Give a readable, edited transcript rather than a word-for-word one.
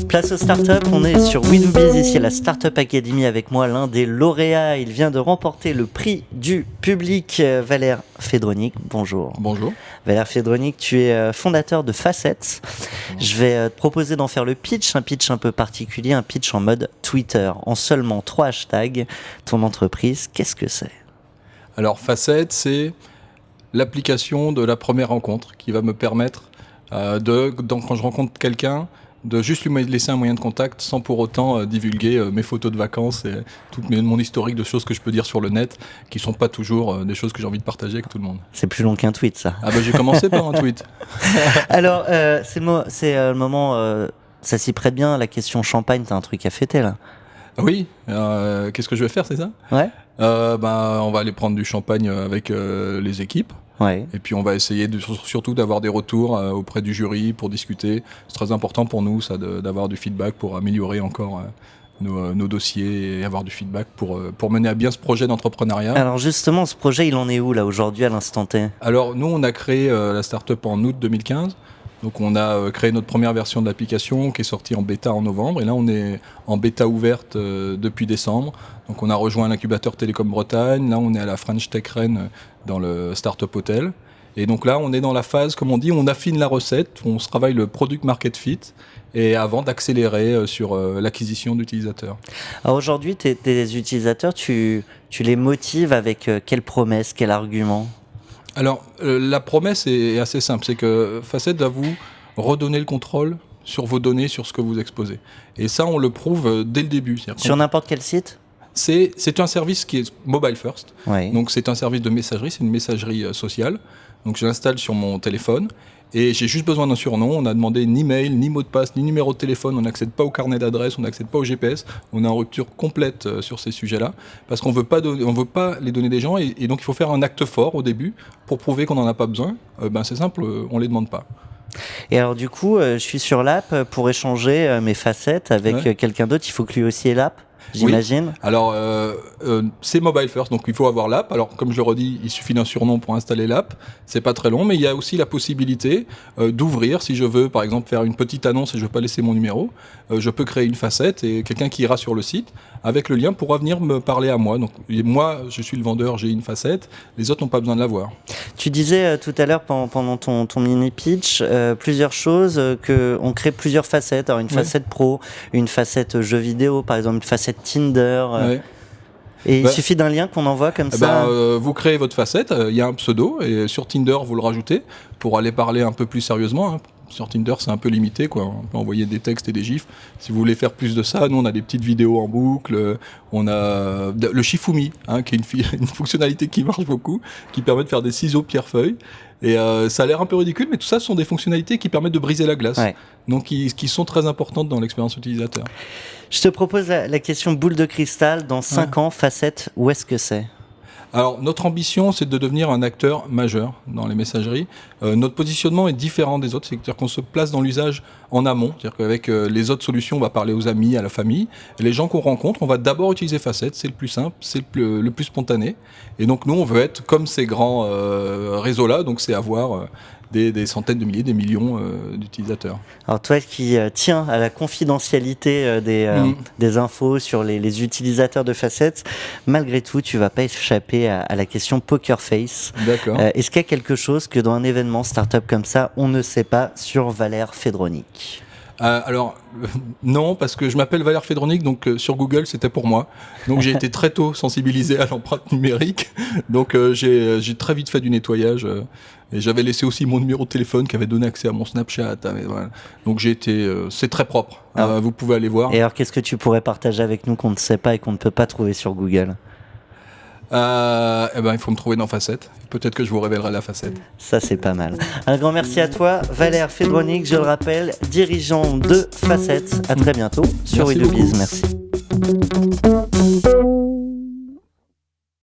Place aux startups, on est sur We Do Biz, ici à la Startup Academy avec moi, l'un des lauréats. Il vient de remporter le prix du public, Valère Fédronic. Bonjour. Bonjour. Valère Fédronic, tu es fondateur de Facets. Je vais te proposer d'en faire le pitch, un pitch un peu particulier, un pitch en mode Twitter, en seulement 3 hashtags. Ton entreprise, qu'est-ce que c'est ? Alors Facets, c'est l'application de la première rencontre qui va me permettre quand je rencontre quelqu'un, de juste lui laisser un moyen de contact sans pour autant divulguer mes photos de vacances et mon historique de choses que je peux dire sur le net, qui sont pas toujours des choses que j'ai envie de partager avec tout le monde. C'est plus long qu'un tweet, ça. Ah bah j'ai commencé par un tweet. Alors, c'est le moment, ça s'y prête bien, la question champagne, t'as un truc à fêter là. Oui, qu'est-ce que je vais faire, c'est ça ? Ouais. On va aller prendre du champagne avec les équipes. Ouais. Et puis on va essayer surtout d'avoir des retours auprès du jury pour discuter. C'est très important pour nous ça, d'avoir du feedback pour améliorer encore nos dossiers et avoir du feedback pour mener à bien ce projet d'entrepreneuriat. Alors justement, ce projet, il en est où là aujourd'hui à l'instant T ? Alors nous, on a créé la startup en août 2015. Donc on a créé notre première version de l'application qui est sortie en bêta en novembre. Et là, on est en bêta ouverte depuis décembre. Donc on a rejoint l'incubateur Télécom Bretagne. Là, on est à la French Tech Rennes dans le Startup Hotel. Et donc là, on est dans la phase, comme on dit, on affine la recette. On se travaille le product market fit. Et avant d'accélérer sur l'acquisition d'utilisateurs. Alors aujourd'hui, tes utilisateurs, tu les motives avec quelle promesse, quel argument ? Alors, la promesse est assez simple, c'est que Facets va vous redonner le contrôle sur vos données, sur ce que vous exposez. Et ça, on le prouve dès le début. Sur n'importe quel site ? C'est un service qui est mobile first. Oui. Donc, c'est un service de messagerie, c'est une messagerie sociale. Donc, je l'installe sur mon téléphone et j'ai juste besoin d'un surnom. On a demandé ni mail, ni mot de passe, ni numéro de téléphone. On n'accède pas au carnet d'adresse, on n'accède pas au GPS. On est en rupture complète sur ces sujets-là parce qu'on veut pas les donner des gens et donc il faut faire un acte fort au début pour prouver qu'on n'en a pas besoin. C'est simple, on les demande pas. Et alors du coup, je suis sur l'app pour échanger mes facettes avec quelqu'un d'autre. Il faut que lui aussi ait l'app, j'imagine. Oui. Alors, c'est mobile first, donc il faut avoir l'app. Alors, comme je le redis, il suffit d'un surnom pour installer l'app. C'est pas très long, mais il y a aussi la possibilité d'ouvrir, si je veux, par exemple, faire une petite annonce et je veux pas laisser mon numéro. Je peux créer une facette et quelqu'un qui ira sur le site avec le lien pourra venir me parler à moi. Donc, moi, je suis le vendeur, j'ai une facette. Les autres n'ont pas besoin de l'avoir. Tu disais tout à l'heure pendant ton mini pitch plusieurs choses, qu'on crée plusieurs facettes. Alors une facette pro, une facette jeu vidéo, par exemple, une facette Tinder. Et il suffit d'un lien qu'on envoie comme ça. Vous créez votre facette, il y a un pseudo et sur Tinder vous le rajoutez pour aller parler un peu plus sérieusement. Sur Tinder, c'est un peu limité, quoi. On peut envoyer des textes et des gifs. Si vous voulez faire plus de ça, nous, on a des petites vidéos en boucle. On a le Shifumi, qui est une fonctionnalité qui marche beaucoup, qui permet de faire des ciseaux pierre-feuille. Et ça a l'air un peu ridicule, mais tout ça sont des fonctionnalités qui permettent de briser la glace. Ouais. Donc, qui sont très importantes dans l'expérience utilisateur. Je te propose la question boule de cristal. Dans 5 ans, Facets, où est-ce que c'est ? Alors, notre ambition, c'est de devenir un acteur majeur dans les messageries. Notre positionnement est différent des autres, c'est-à-dire qu'on se place dans l'usage en amont, c'est-à-dire qu'avec les autres solutions, on va parler aux amis, à la famille. Et les gens qu'on rencontre, on va d'abord utiliser Facets, c'est le plus simple, c'est le plus spontané. Et donc, nous, on veut être comme ces grands réseaux-là, donc c'est avoir des centaines de milliers, des millions d'utilisateurs. Alors toi qui tiens à la confidentialité des infos sur les utilisateurs de Facets, malgré tout, tu vas pas échapper à la question Poker Face. D'accord. Est-ce qu'il y a quelque chose que dans un événement startup comme ça, on ne sait pas sur Valère Fédronic ? Non, parce que je m'appelle Valère Fédronic, donc sur Google c'était pour moi. Donc j'ai été très tôt sensibilisé à l'empreinte numérique. Donc j'ai très vite fait du nettoyage. Et j'avais laissé aussi mon numéro de téléphone qui avait donné accès à mon Snapchat. Voilà. Donc c'est très propre. Vous pouvez aller voir. Et alors qu'est-ce que tu pourrais partager avec nous qu'on ne sait pas et qu'on ne peut pas trouver sur Google ? Il faut me trouver dans Facette. Peut-être que je vous révélerai la facette. Ça, c'est pas mal. Un grand merci à toi, Valère Fédronic, je le rappelle, dirigeant de Facets. À très bientôt sur We Do Biz. Merci.